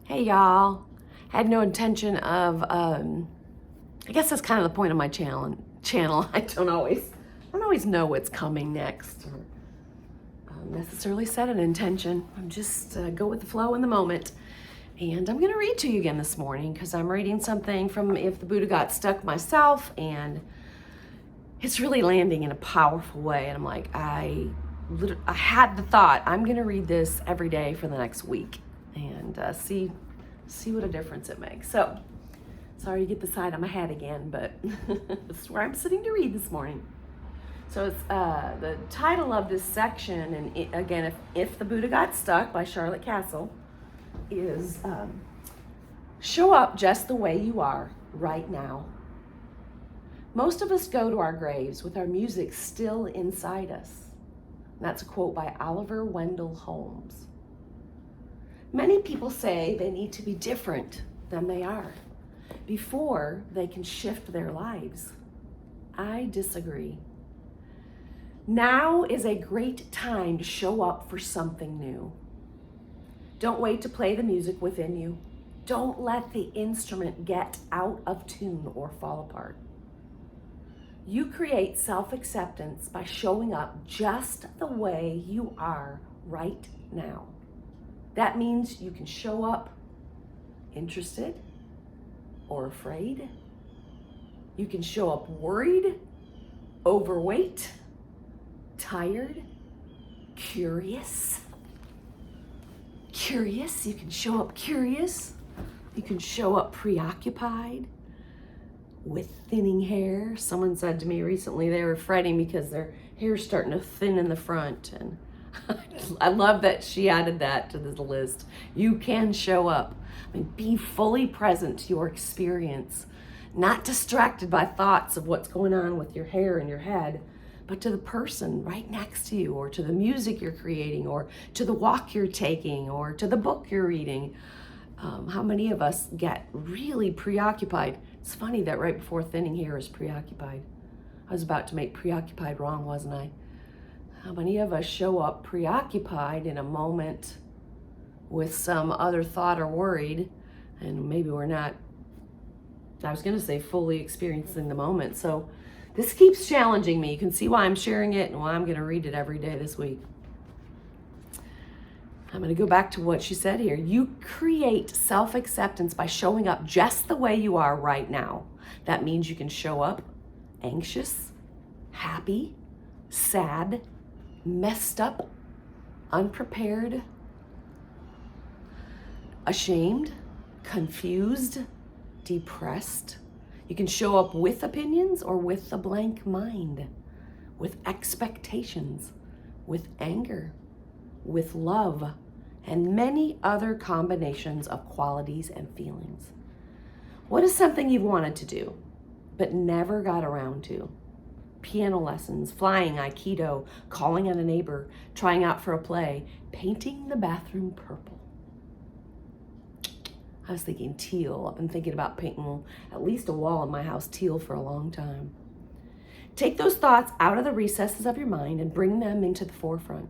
Hey y'all, had no intention of, I guess that's kind of the point of my channel. I don't always know what's coming next or necessarily set an intention. I'm just go with the flow in the moment. And I'm gonna read to you again this morning because I'm reading something from If the Buddha Got Stuck myself, and it's really landing in a powerful way. And I'm like, I had the thought, I'm gonna read this every day for the next week and see what a difference it makes. So, sorry to get the side of my head again, but this is where I'm sitting to read this morning. So it's the title of this section, and again, if the Buddha Got Stuck by Charlotte Kasl, is show up just the way you are right now. Most of us go to our graves with our music still inside us. And that's a quote by Oliver Wendell Holmes. Many people say they need to be different than they are before they can shift their lives. I disagree. Now is a great time to show up for something new. Don't wait to play the music within you. Don't let the instrument get out of tune or fall apart. You create self-acceptance by showing up just the way you are right now. That means you can show up interested or afraid. You can show up worried, overweight, tired, curious. You can show up curious. You can show up preoccupied with thinning hair. Someone said to me recently they were fretting because their hair's starting to thin in the front, and I love that she added that to the list. You can show up. I mean, be fully present to your experience, not distracted by thoughts of what's going on with your hair in your head, but to the person right next to you, or to the music you're creating, or to the walk you're taking, or to the book you're reading. How many of us get really preoccupied? It's funny that right before thinning hair is preoccupied. I was about to make preoccupied wrong, wasn't I? How many of us show up preoccupied in a moment with some other thought or worried, and maybe we're not, I was going to say fully experiencing the moment. So this keeps challenging me. You can see why I'm sharing it and why I'm going to read it every day this week. I'm going to go back to what she said here. You create self-acceptance by showing up just the way you are right now. That means you can show up anxious, happy, sad, messed up, unprepared, ashamed, confused, depressed. You can show up with opinions or with a blank mind, with expectations, with anger, with love, and many other combinations of qualities and feelings. What is something you've wanted to do but never got around to? Piano lessons, flying, Aikido, calling on a neighbor, trying out for a play, painting the bathroom purple. I was thinking teal. I've been thinking about painting at least a wall in my house teal for a long time. Take those thoughts out of the recesses of your mind and bring them into the forefront.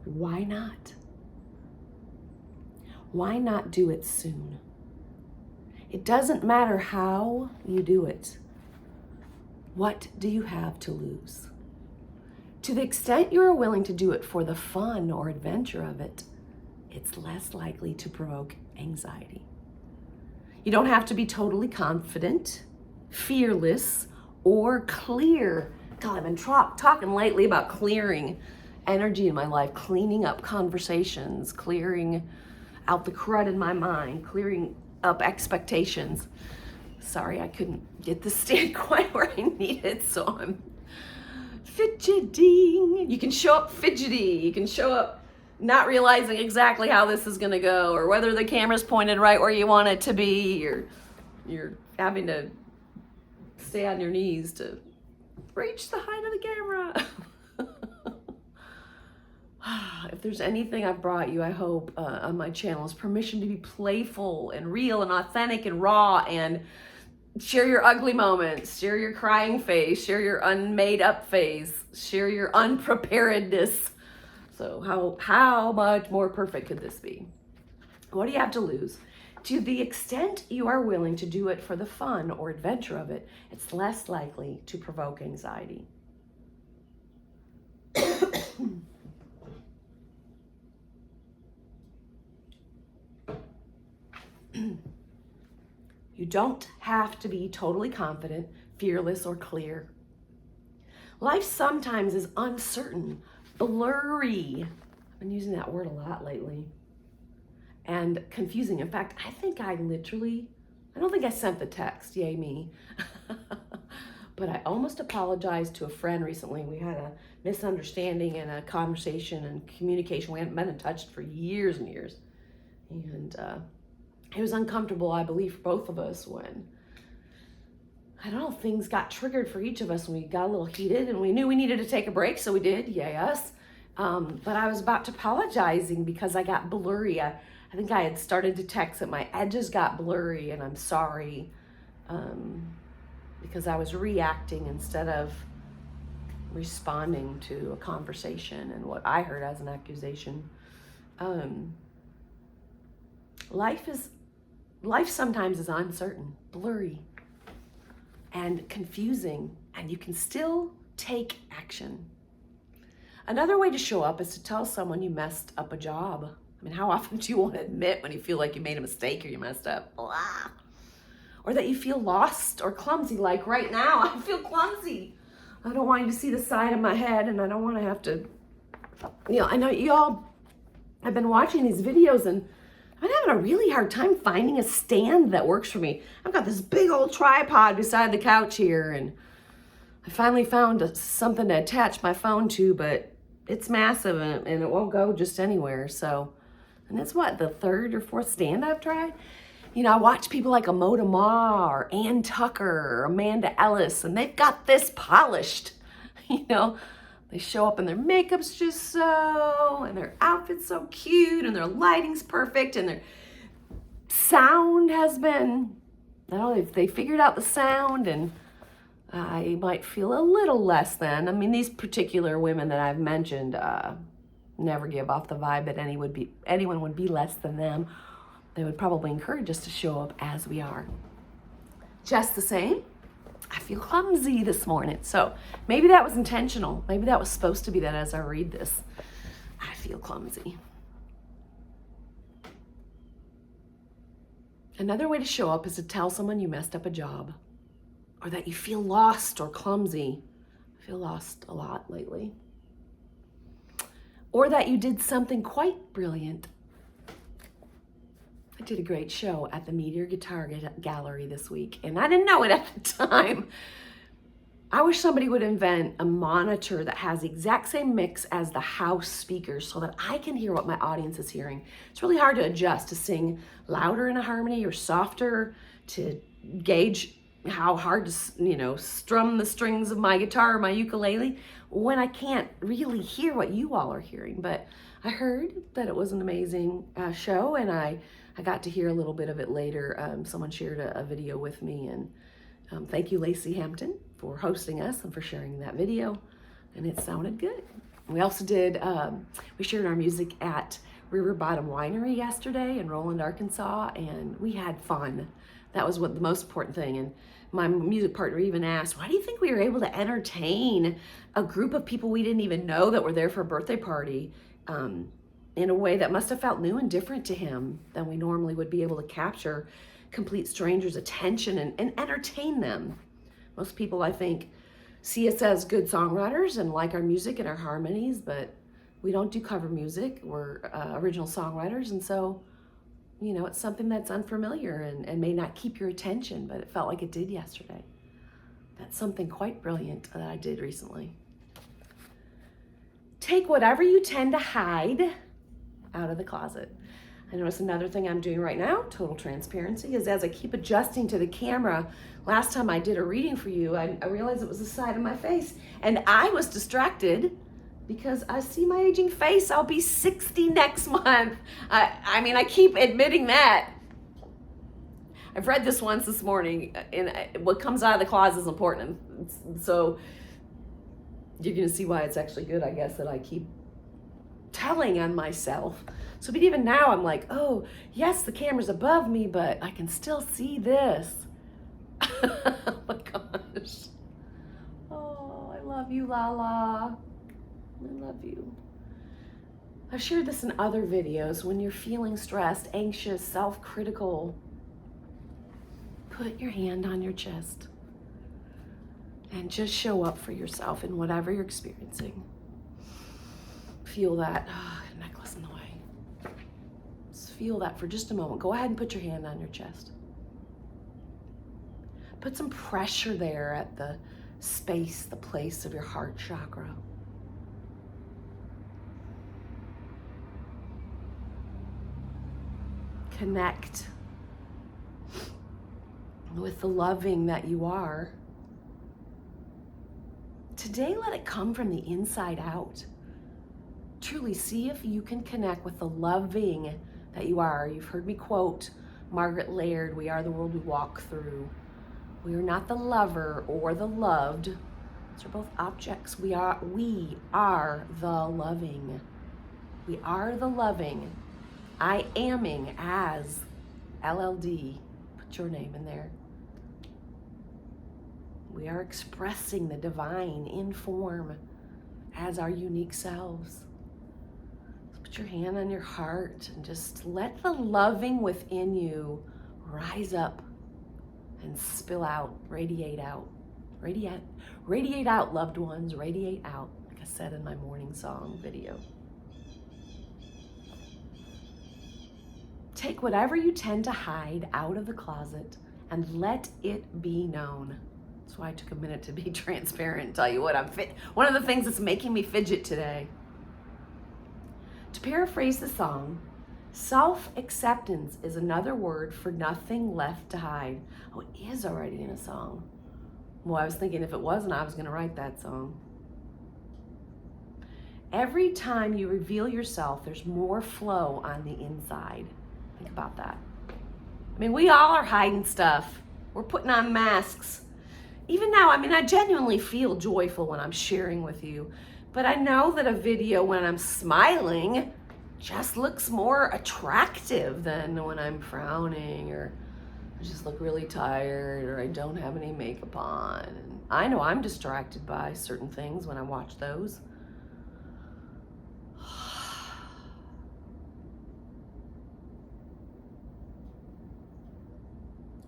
Why not? Why not do it soon? It doesn't matter how you do it. What do you have to lose? To the extent you are willing to do it for the fun or adventure of it, it's less likely to provoke anxiety. You don't have to be totally confident, fearless, or clear. God, I've been talking lately about clearing energy in my life, cleaning up conversations, clearing out the crud in my mind, clearing up expectations. Sorry, I couldn't get the stand quite where I need it, so I'm fidgeting. You can show up fidgety. You can show up not realizing exactly how this is going to go, or whether the camera's pointed right where you want it to be. You're having to stay on your knees to reach the height of the camera. If there's anything I've brought you, I hope, on my channel, is permission to be playful and real and authentic and raw, and share your ugly moments, share your crying face, share your unmade up face, share your unpreparedness. So how much more perfect could this be? What do you have to lose? To the extent you are willing to do it for the fun or adventure of it, it's less likely to provoke anxiety. You don't have to be totally confident, fearless, or clear. Life sometimes is uncertain, blurry. I've been using that word a lot lately. And confusing. In fact, I don't think I sent the text, yay me. But I almost apologized to a friend recently. We had a misunderstanding and a conversation and communication. We hadn't been in touch for years and years. And it was uncomfortable, I believe, for both of us when, I don't know, things got triggered for each of us and we got a little heated and we knew we needed to take a break, so we did, yay us. But I was about to apologizing because I got blurry. I think I had started to text that my edges got blurry and I'm sorry because I was reacting instead of responding to a conversation and what I heard as an accusation. Life sometimes is uncertain, blurry, and confusing, and you can still take action. Another way to show up is to tell someone you messed up a job. I mean, how often do you want to admit when you feel like you made a mistake or you messed up? Blah. Or that you feel lost or clumsy, like right now, I feel clumsy. I don't want you to see the side of my head and I don't want to have to, I know you all have been watching these videos and I'm having a really hard time finding a stand that works for me. I've got this big old tripod beside the couch here and I finally found something to attach my phone to, but it's massive and it won't go just anywhere. So, and it's the third or fourth stand I've tried. I watch people like Amota Ma or Ann Tucker or Amanda Ellis, and they've got this polished. They show up and their makeup's just so, and their outfit's so cute, and their lighting's perfect, and their sound has been, they figured out the sound, and I might feel a little less than. I mean, these particular women that I've mentioned never give off the vibe that anyone would be less than them. They would probably encourage us to show up as we are. Just the same, I feel clumsy this morning. So maybe that was intentional. Maybe that was supposed to be that as I read this. I feel clumsy. Another way to show up is to tell someone you messed up a job or that you feel lost or clumsy. I feel lost a lot lately. Or that you did something quite brilliant. I did a great show at the Meteor Guitar Gallery this week, and I didn't know it at the time. I wish somebody would invent a monitor that has the exact same mix as the house speakers so that I can hear what my audience is hearing. It's really hard to adjust to sing louder in a harmony or softer, to gauge how hard to, strum the strings of my guitar or my ukulele when I can't really hear what you all are hearing. But I heard that it was an amazing show, and I got to hear a little bit of it later. Someone shared a video with me, and thank you, Lacey Hampton, for hosting us and for sharing that video, and it sounded good. We also we shared our music at River Bottom Winery yesterday in Roland, Arkansas, and we had fun. That was the most important thing. And my music partner even asked, why do you think we were able to entertain a group of people we didn't even know that were there for a birthday party in a way that must have felt new and different to him than we normally would be able to capture complete strangers' attention and entertain them. Most people, I think, see us as good songwriters and like our music and our harmonies, but we don't do cover music. We're original songwriters, and so it's something that's unfamiliar and may not keep your attention, but it felt like it did yesterday. That's something quite brilliant that I did recently. Take whatever you tend to hide out of the closet. I notice another thing I'm doing right now, total transparency, is as I keep adjusting to the camera, last time I did a reading for you, I realized it was the side of my face, and I was distracted because I see my aging face. I'll be 60 next month. I keep admitting that. I've read this once this morning, and what comes out of the closet is important. So you're going to see why it's actually good, I guess, that I keep telling on myself. So but even now I'm like, oh, yes, the camera's above me, but I can still see this. Oh my gosh. Oh, I love you, Lala. I love you. I've shared this in other videos. When you're feeling stressed, anxious, self-critical, put your hand on your chest and just show up for yourself in whatever you're experiencing. Feel that necklace in the way. Just feel that for just a moment. Go ahead and put your hand on your chest. Put some pressure there at the space, the place of your heart chakra. Connect with the loving that you are. Today, let it come from the inside out. Truly see if you can connect with the loving that you are. You've heard me quote Margaret Laird, "We are the world we walk through." We are not the lover or the loved. Those are both objects. We are the loving. We are the loving. I aming as LLD. Put your name in there. We are expressing the divine in form as our unique selves. So put your hand on your heart and just let the loving within you rise up and spill out, radiate out. Radiate out, loved ones, radiate out, like I said in my morning song video. Take whatever you tend to hide out of the closet and let it be known. That's why I took a minute to be transparent and tell you what one of the things that's making me fidget today. To paraphrase the song, self-acceptance is another word for nothing left to hide. Oh, it is already in a song. Well, I was thinking if it wasn't, I was going to write that song. Every time you reveal yourself, there's more flow on the inside. Think about that. I mean, we all are hiding stuff. We're putting on masks. Even now, I genuinely feel joyful when I'm sharing with you, but I know that a video when I'm smiling just looks more attractive than when I'm frowning or I just look really tired or I don't have any makeup on. And I know I'm distracted by certain things when I watch those.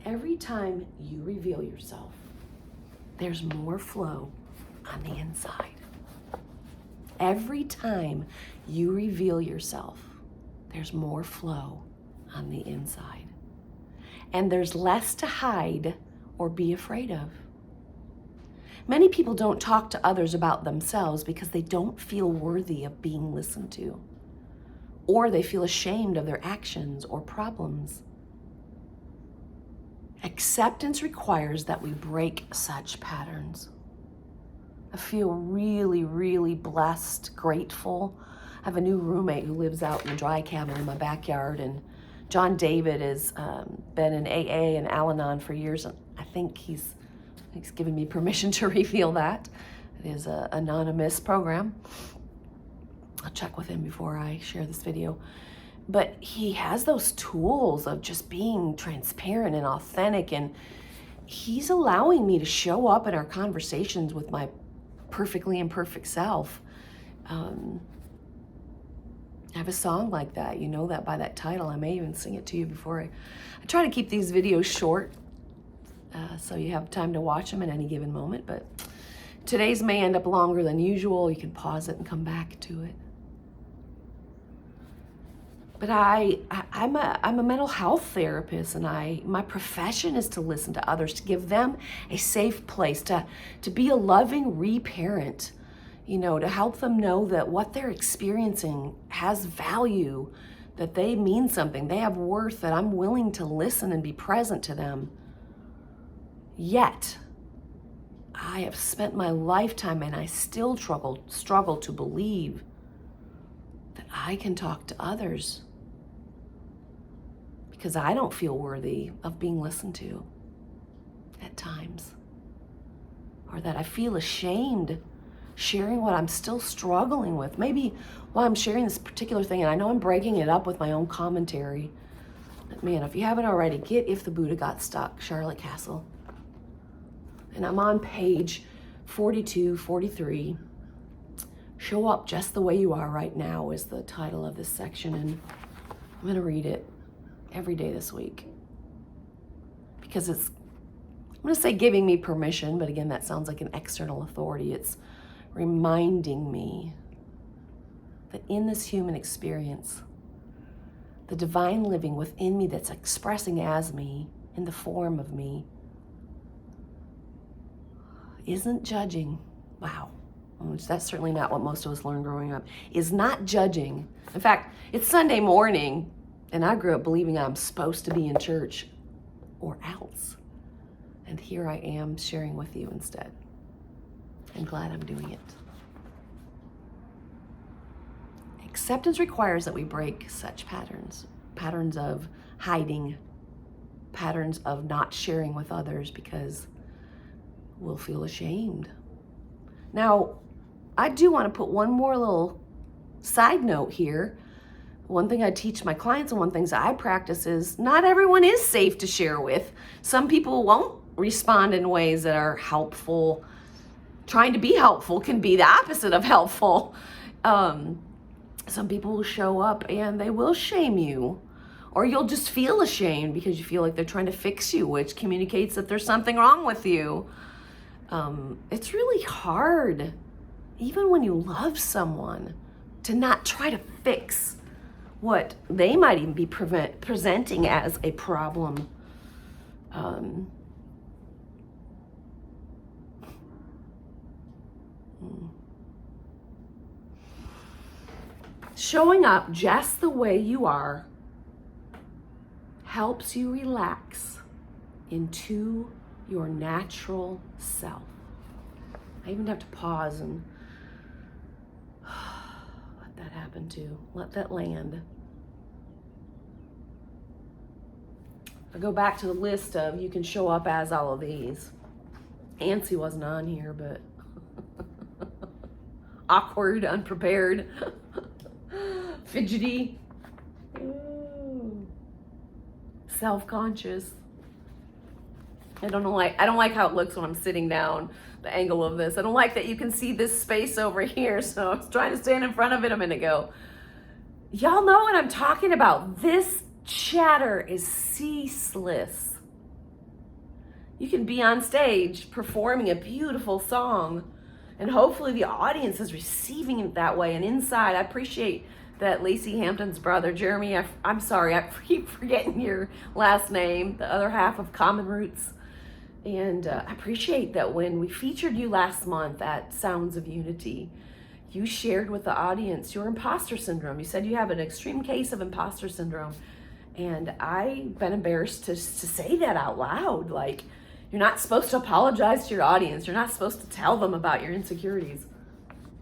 Every time you reveal yourself, there's more flow on the inside. Every time you reveal yourself, there's more flow on the inside. And there's less to hide or be afraid of. Many people don't talk to others about themselves because they don't feel worthy of being listened to, or they feel ashamed of their actions or problems. Acceptance requires that we break such patterns. I feel really, really blessed, grateful. I have a new roommate who lives out in the dry cabin in my backyard, and John David has been in AA and Al-Anon for years, and I think he's given me permission to reveal that. It is an anonymous program. I'll check with him before I share this video. But he has those tools of just being transparent and authentic, and he's allowing me to show up in our conversations with my perfectly imperfect self. I have a song like that. You know that by that title. I may even sing it to you before I try to keep these videos short so you have time to watch them at any given moment, but today's may end up longer than usual. You can pause it and come back to it. But I'm a mental health therapist, and my profession is to listen to others, to give them a safe place, to be a loving reparent, to help them know that what they're experiencing has value, that they mean something, they have worth, that I'm willing to listen and be present to them. Yet, I have spent my lifetime, and I still struggle to believe that I can talk to others, because I don't feel worthy of being listened to at times, or that I feel ashamed sharing what I'm still struggling with. Maybe while I'm sharing this particular thing, and I know I'm breaking it up with my own commentary. But man, if you haven't already, get If the Buddha Got Stuck, Charlotte Kasl. And I'm on page 42, 43. Show Up Just the Way You Are Right Now is the title of this section, and I'm going to read it every day this week. Because it's, I'm going to say giving me permission, but again, that sounds like an external authority. It's reminding me that in this human experience, the divine living within me that's expressing as me, in the form of me, isn't judging. Wow. Which that's certainly not what most of us learned growing up, is not judging. In fact, it's Sunday morning, and I grew up believing I'm supposed to be in church or else. And here I am sharing with you instead. I'm glad I'm doing it. Acceptance requires that we break such patterns. Patterns of hiding, patterns of not sharing with others because we'll feel ashamed. Now, I do want to put one more little side note here. One thing I teach my clients and one thing that I practice is not everyone is safe to share with. Some people won't respond in ways that are helpful. Trying to be helpful can be the opposite of helpful. Some people will show up and they will shame you, or you'll just feel ashamed because you feel like they're trying to fix you, which communicates that there's something wrong with you. It's really hard, even when you love someone, to not try to fix what they might even be presenting as a problem. Showing up just the way you are helps you relax into your natural self. I even have to pause and let that happen too. Let that land. I go back to the list of you can show up as all of these. Antsy wasn't on here, but awkward, unprepared, fidgety, self-conscious. I don't like how it looks when I'm sitting down, the angle of this. I don't like that you can see this space over here, so I was trying to stand in front of it a minute ago. Y'all know what I'm talking about. This chatter is ceaseless. You can be on stage performing a beautiful song, and hopefully the audience is receiving it that way. And inside, I appreciate that Lacey Hampton's brother, Jeremy, I'm sorry, I keep forgetting your last name, the other half of Common Roots. And I appreciate that when we featured you last month at Sounds of Unity, you shared with the audience your imposter syndrome. You said you have an extreme case of imposter syndrome. And I've been embarrassed to say that out loud. Like, you're not supposed to apologize to your audience. You're not supposed to tell them about your insecurities.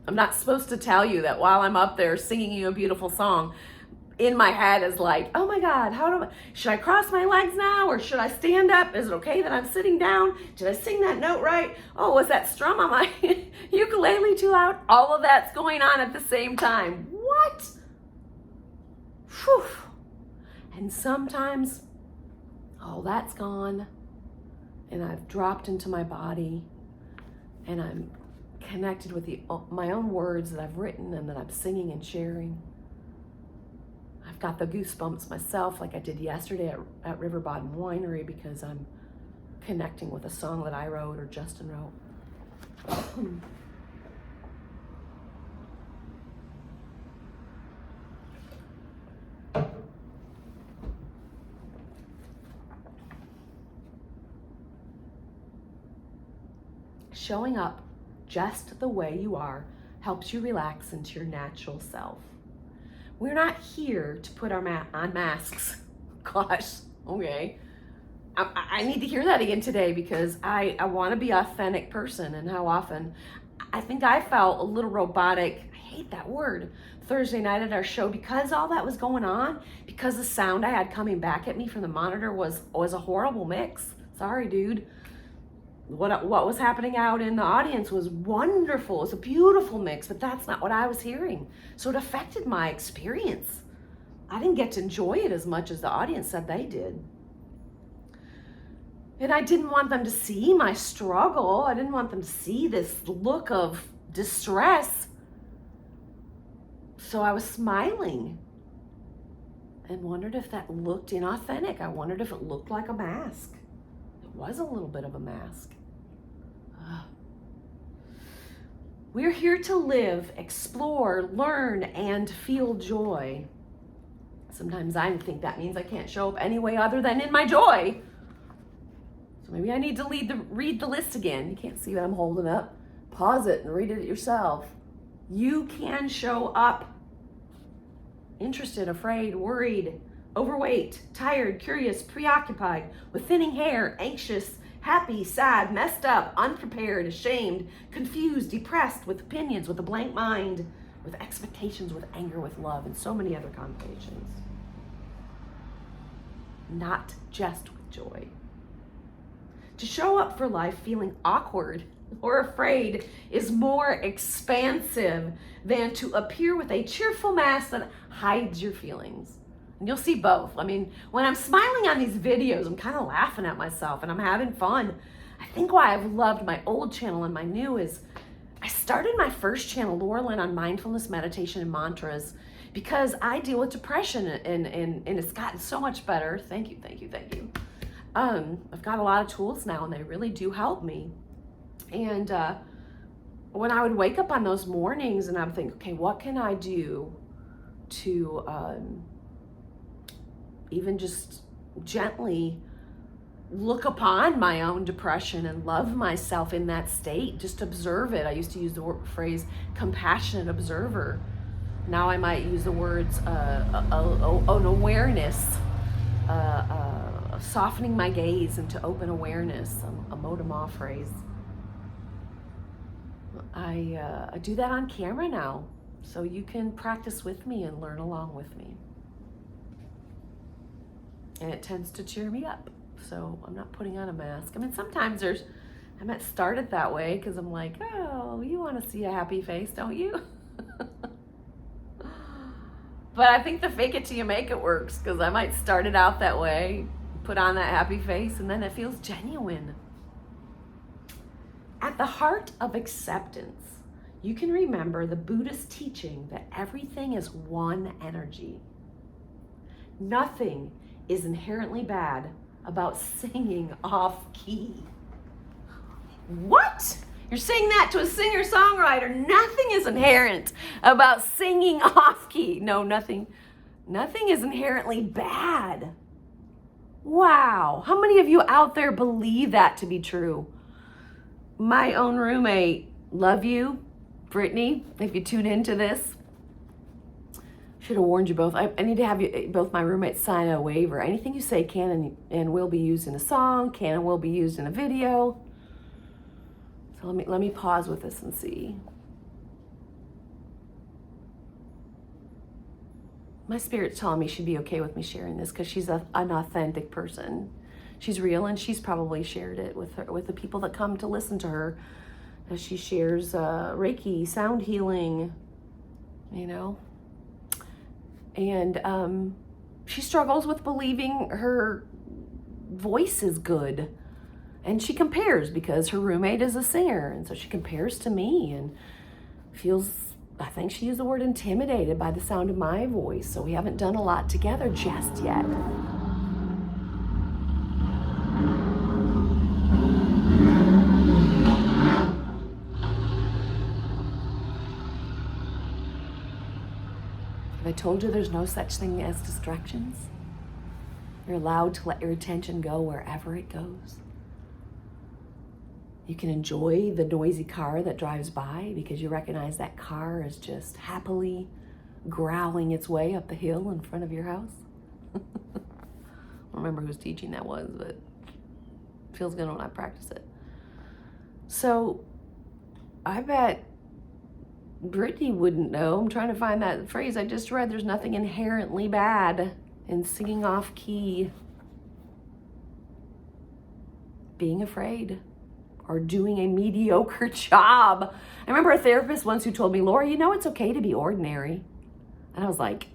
I'm not supposed to tell you that while I'm up there singing you a beautiful song, in my head is like, oh my God, should I cross my legs now or should I stand up? Is it okay that I'm sitting down? Did I sing that note right? Oh, was that strum on my ukulele too loud? All of that's going on at the same time. What? Whew. And sometimes all that's gone and I've dropped into my body and I'm connected with my own words that I've written and that I'm singing and sharing. I've got the goosebumps myself like I did yesterday at River Bottom Winery because I'm connecting with a song that I wrote or Justin wrote. Showing up just the way you are helps you relax into your natural self. We're not here to put on masks. Gosh, okay. I need to hear that again today because I want to be an authentic person. And how often I think I felt a little robotic. I hate that word. Thursday night at our show because all that was going on, because the sound I had coming back at me from the monitor was a horrible mix. Sorry, dude. what was happening out in the audience was wonderful. It was a beautiful mix, but that's not what I was hearing. So it affected my experience. I didn't get to enjoy it as much as the audience said they did. And I didn't want them to see my struggle. I didn't want them to see this look of distress. So I was smiling and wondered if that looked inauthentic. I wondered if it looked like a mask. It was a little bit of a mask. We're here to live, explore, learn, and feel joy. Sometimes I think that means I can't show up any way other than in my joy. So maybe I need to read the list again. You can't see what I'm holding up. Pause it and read it yourself. You can show up interested, afraid, worried, overweight, tired, curious, preoccupied, with thinning hair, anxious, happy, sad, messed up, unprepared, ashamed, confused, depressed, with opinions, with a blank mind, with expectations, with anger, with love, and so many other combinations. Not just with joy. To show up for life feeling awkward or afraid is more expansive than to appear with a cheerful mask that hides your feelings. And you'll see both. I mean, when I'm smiling on these videos, I'm kind of laughing at myself and I'm having fun. I think why I've loved my old channel and my new is I started my first channel, Laura Lynn, on mindfulness, meditation, and mantras because I deal with depression and it's gotten so much better. Thank you. I've got a lot of tools now and they really do help me. And when I would wake up on those mornings and I would think, okay, what can I do to even just gently look upon my own depression and love myself in that state, just observe it. I used to use the phrase compassionate observer. Now I might use the words an awareness, softening my gaze into open awareness, a mot de ma phrase. I do that on camera now, so you can practice with me and learn along with me. And it tends to cheer me up, so I'm not putting on a mask. I mean, sometimes I might start it that way because I'm like, oh, you want to see a happy face, don't you? But I think the fake it till you make it works, because I might start it out that way, put on that happy face, and then it feels genuine. At the heart of acceptance, you can remember the Buddhist teaching that everything is one energy. Nothing is inherently bad about singing off key. What? You're saying that to a singer-songwriter. Nothing is inherent about singing off key. No, nothing is inherently bad. Wow. How many of you out there believe that to be true? My own roommate, love you, Brittany, if you tune into this. Should have warned you both. I need to have you both my roommates sign a waiver. Anything you say can and will be used in a song, can and will be used in a video. So let me pause with this and see. My spirit's telling me she'd be okay with me sharing this because she's an authentic person. She's real, and she's probably shared it with the people that come to listen to her. As she shares Reiki, sound healing, and she struggles with believing her voice is good. And she compares because her roommate is a singer. And so she compares to me and feels, I think she used the word intimidated by the sound of my voice. So we haven't done a lot together just yet. Have I told you there's no such thing as distractions? You're allowed to let your attention go wherever it goes. You can enjoy the noisy car that drives by because you recognize that car is just happily growling its way up the hill in front of your house. I don't remember whose teaching that was, but it feels good when I practice it. So I bet Brittany wouldn't know. I'm trying to find that phrase I just read. There's nothing inherently bad in singing off key, being afraid, or doing a mediocre job. I remember a therapist once who told me, Laura, you know it's okay to be ordinary. And I was like,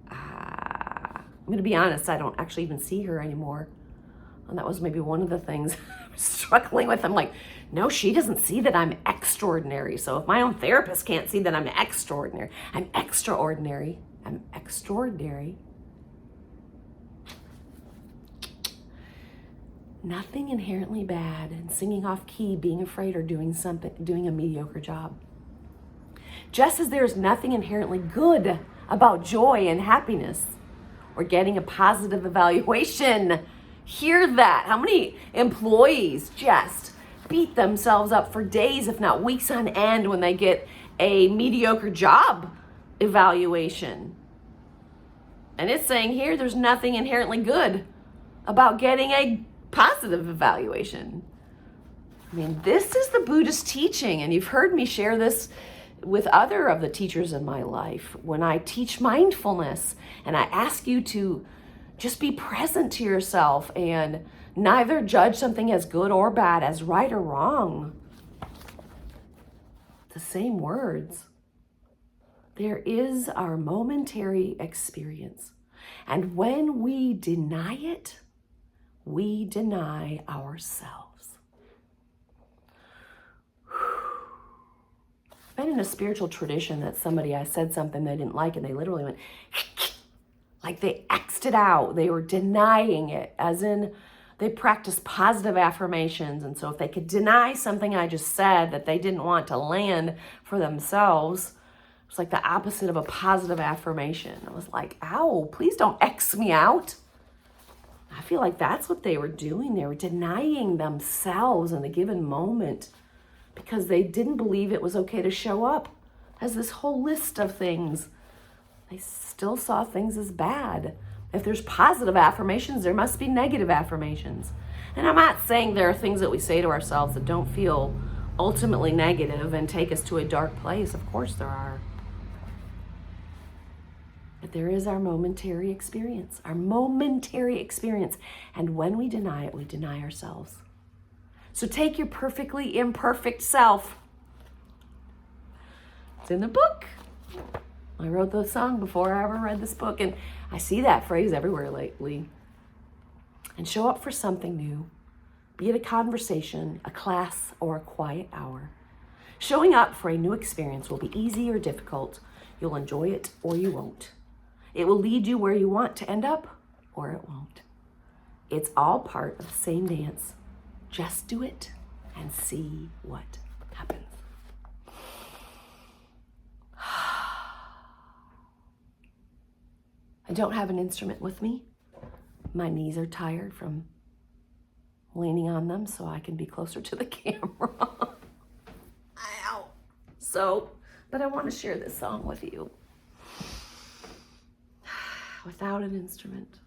I'm going to be honest, I don't actually even see her anymore. And that was maybe one of the things I was struggling with. I'm like, no, she doesn't see that I'm extraordinary. So if my own therapist can't see that I'm extraordinary, I'm extraordinary. I'm extraordinary. Nothing inherently bad in singing off key, being afraid, or doing a mediocre job. Just as there's nothing inherently good about joy and happiness or getting a positive evaluation. Hear that. How many employees just beat themselves up for days, if not weeks on end, when they get a mediocre job evaluation? And it's saying here there's nothing inherently good about getting a positive evaluation. I mean, this is the Buddhist teaching, and you've heard me share this with other of the teachers in my life. When I teach mindfulness and I ask you to just be present to yourself and neither judge something as good or bad, as right or wrong. The same words. There is our momentary experience. And when we deny it, we deny ourselves. I've been in a spiritual tradition that I said something they didn't like and they literally went, like they X'd it out. They were denying it, as in they practiced positive affirmations. And so if they could deny something I just said that they didn't want to land for themselves, it's like the opposite of a positive affirmation. I was like, ow, please don't X me out. I feel like that's what they were doing. They were denying themselves in a given moment because they didn't believe it was okay to show up as this whole list of things. They still saw things as bad. If there's positive affirmations, there must be negative affirmations. And I'm not saying there are things that we say to ourselves that don't feel ultimately negative and take us to a dark place. Of course there are. But there is our momentary experience. Our momentary experience. And when we deny it, we deny ourselves. So take your perfectly imperfect self. It's in the book. I wrote the song before I ever read this book, and I see that phrase everywhere lately. And show up for something new, be it a conversation, a class, or a quiet hour. Showing up for a new experience will be easy or difficult. You'll enjoy it or you won't. It will lead you where you want to end up, or it won't. It's all part of the same dance. Just do it and see what happens. I don't have an instrument with me. My knees are tired from leaning on them so I can be closer to the camera. Ow. But I want to share this song with you without an instrument.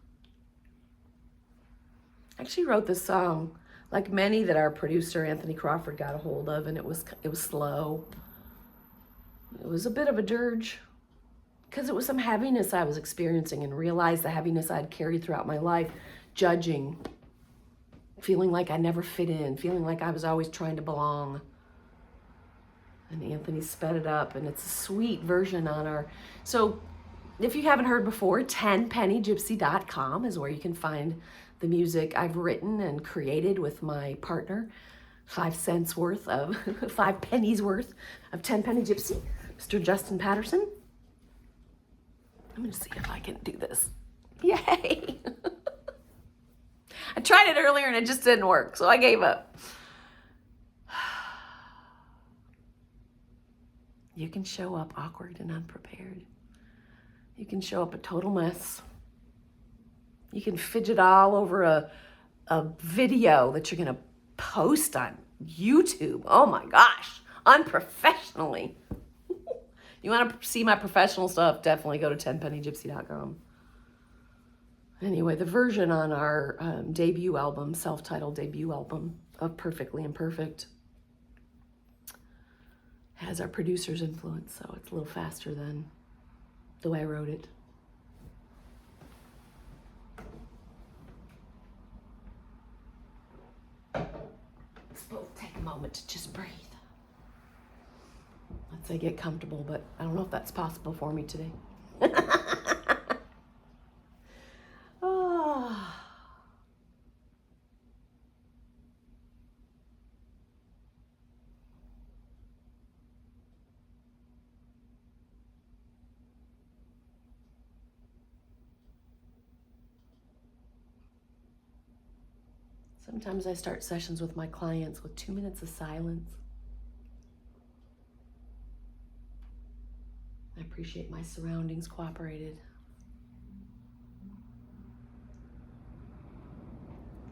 I actually wrote this song like many that our producer Anthony Crawford got a hold of, and it was slow. It was a bit of a dirge because it was some heaviness I was experiencing, and realized the heaviness I'd carried throughout my life, judging, feeling like I never fit in, feeling like I was always trying to belong. And Anthony sped it up, and it's a sweet version on our... So if you haven't heard before, 10pennygypsy.com is where you can find the music I've written and created with my partner. 5 cents worth of, 5 pennies worth of 10 Penny Gypsy, Mr. Justin Patterson. I'm gonna see if I can do this. Yay! I tried it earlier and it just didn't work, so I gave up. You can show up awkward and unprepared. You can show up a total mess. You can fidget all over a video that you're gonna post on YouTube. Oh my gosh, unprofessionally. You wanna see my professional stuff, definitely go to 10pennygypsy.com. Anyway, the version on our debut album, self-titled debut album of Perfectly Imperfect, has our producer's influence, so it's a little faster than the way I wrote it. moment to just breathe. Let's say get comfortable, but I don't know if that's possible for me today. Oh. Sometimes I start sessions with my clients with 2 minutes of silence. I appreciate my surroundings cooperated.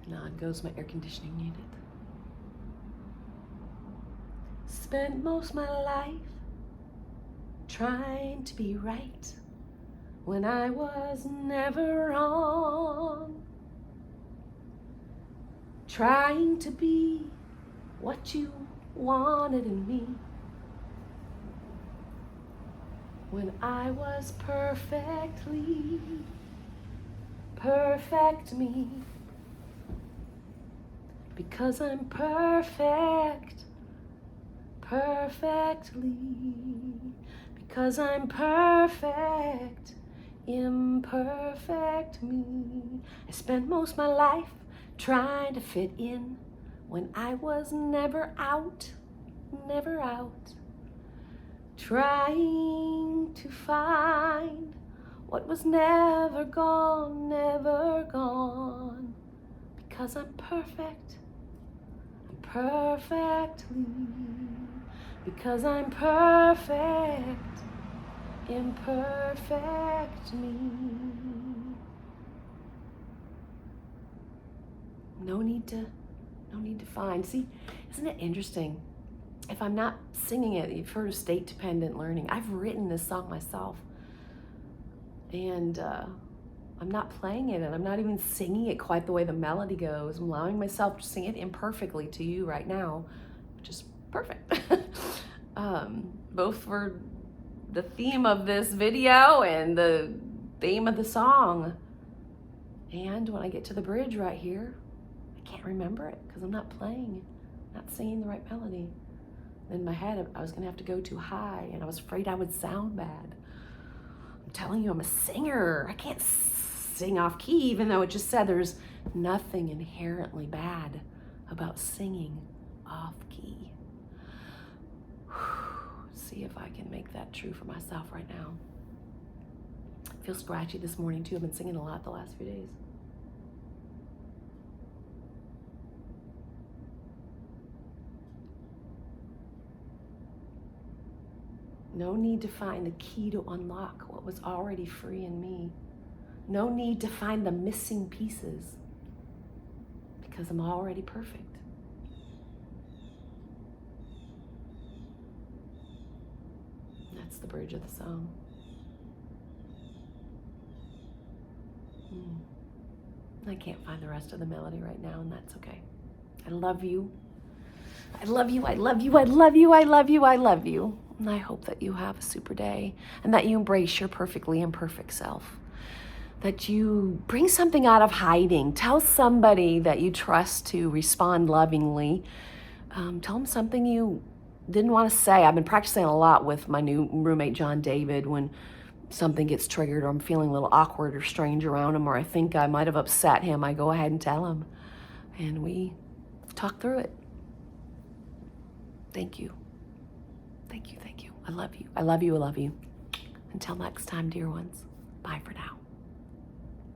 And on goes my air conditioning unit. Spent most of my life trying to be right when I was never wrong. Trying to be what you wanted in me when I was perfect me. Because I'm perfectly. Because I'm perfect, imperfect me. I spent most of my life trying to fit in when I was never out. Trying to find what was never gone. Because I'm perfectly. Because I'm perfect, imperfect me. No need to find. See, isn't it interesting? If I'm not singing it, you've heard of state-dependent learning. I've written this song myself. And I'm not playing it, and I'm not even singing it quite the way the melody goes. I'm allowing myself to sing it imperfectly to you right now, which is perfect. Both for the theme of this video and the theme of the song. And when I get to the bridge right here, I can't remember it because I'm not playing, not singing the right melody. In my head, I was gonna have to go too high, and I was afraid I would sound bad. I'm telling you, I'm a singer. I can't sing off key, even though it just said there's nothing inherently bad about singing off key. See if I can make that true for myself right now. I feel scratchy this morning too. I've been singing a lot the last few days. No need to find the key to unlock what was already free in me. No need to find the missing pieces because I'm already perfect. That's the bridge of the song. I can't find the rest of the melody right now, and that's okay. I love you. I love you, I love you, I love you, I love you, I love you. And I hope that you have a super day and that you embrace your perfectly imperfect self. That you bring something out of hiding. Tell somebody that you trust to respond lovingly. Tell them something you didn't want to say. I've been practicing a lot with my new roommate, John David, when something gets triggered or I'm feeling a little awkward or strange around him or I think I might have upset him, I go ahead and tell him. And we talk through it. Thank you. Thank you, thank you. I love you. I love you, I love you. Until next time, dear ones. Bye for now.